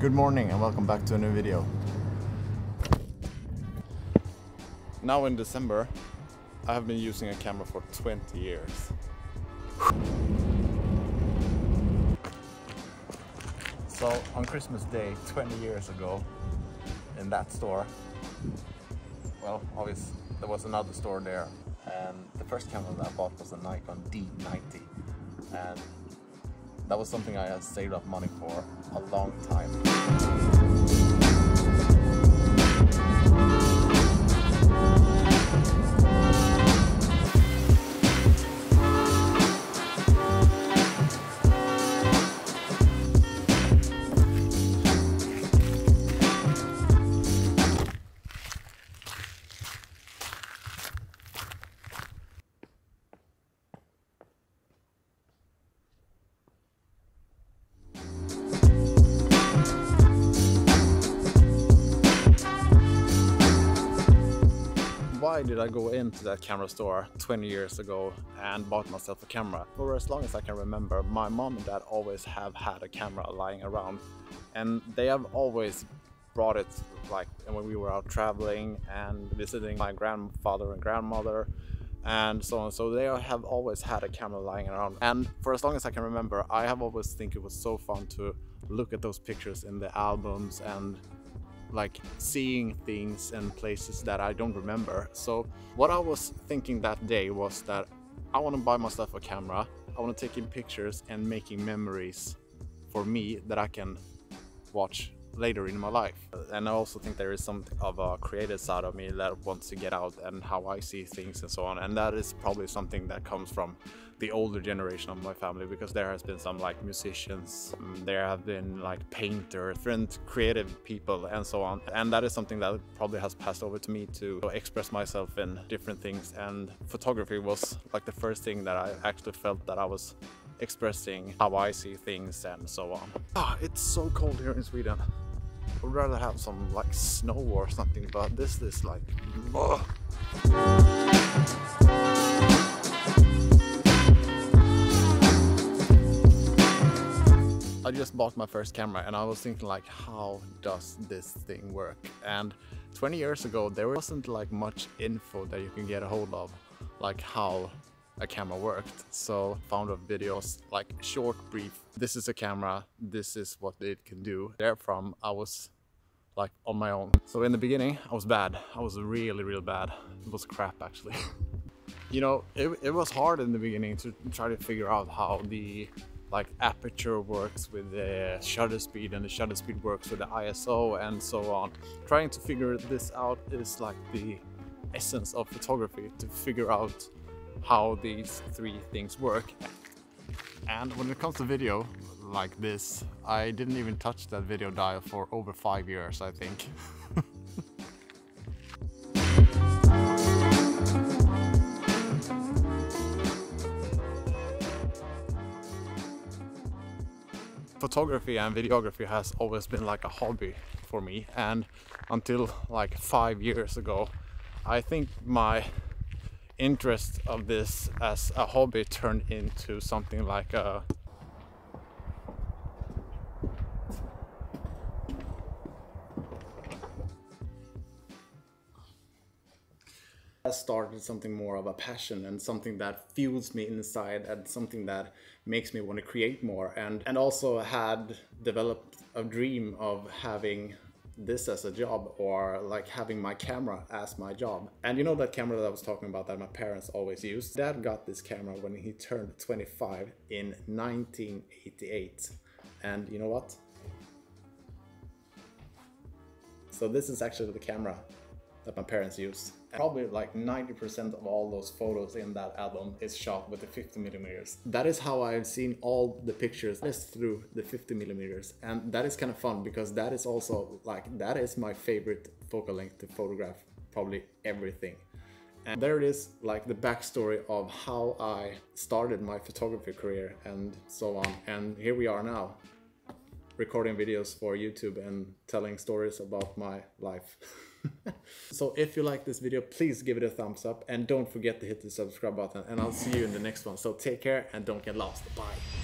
Good morning and welcome back to a new video. Now in December, I have been using a camera for 20 years. So on Christmas Day 20 years ago, in that store, well, obviously there was another store there, and the first camera that I bought was a Nikon D90, and that was something I had saved up money for a long time. Why did I go into that camera store 20 years ago and bought myself a camera? For as long as I can remember, my mom and dad always have had a camera lying around, and they have always brought it like when we were out traveling and visiting my grandfather and grandmother and so on. So they have always had a camera lying around, and for as long as I can remember, I have always think it was so fun to look at those pictures in the albums and like seeing things and places that I don't remember. So what I was thinking that day was that I want to buy myself a camera. I want to take in pictures and making memories for me that I can watch later in my life. And I also think there is something of a creative side of me that wants to get out and how I see things and so on. And that is probably something that comes from the older generation of my family, because there has been some like musicians, there have been like painters, different creative people and so on. And that is something that probably has passed over to me to express myself in different things. And photography was like the first thing that I actually felt that I was expressing how I see things and so on. It's so cold here in Sweden. I would rather have some like snow or something, but this is like I just bought my first camera and I was thinking like, how does this thing work? And 20 years ago there wasn't like much info that you can get a hold of, like how a camera worked. So found a videos like short, brief, this is a camera, this is what it can do. Therefrom I was like on my own. So in the beginning I was bad. I was really bad. It was crap actually. You know, it was hard in the beginning to try to figure out how the like aperture works with the shutter speed and the shutter speed works with the ISO and so on. Trying to figure this out is like the essence of photography, to figure out how these three things work. And when it comes to video like this, I didn't even touch that video dial for over 5 years, I think. Photography and videography has always been like a hobby for me, and until like 5 years ago, I think my interest of this as a hobby turned into something like a started something more of a passion and something that fuels me inside and something that makes me want to create more, and also had developed a dream of having this as a job, or like having my camera as my job. And you know that camera that I was talking about that my parents always used? Dad got this camera when he turned 25 in 1988, and you know what? So this is actually the camera that my parents used. Probably like 90% of all those photos in that album is shot with the 50mm. That is how I've seen all the pictures, is through the 50mm. And that is kind of fun, because that is also like, that is my favorite focal length to photograph probably everything. And there it is, like the backstory of how I started my photography career and so on. And here we are now, recording videos for YouTube and telling stories about my life. So if you like this video, please give it a thumbs up and don't forget to hit the subscribe button, and I'll see you in the next one. So take care and don't get lost. Bye.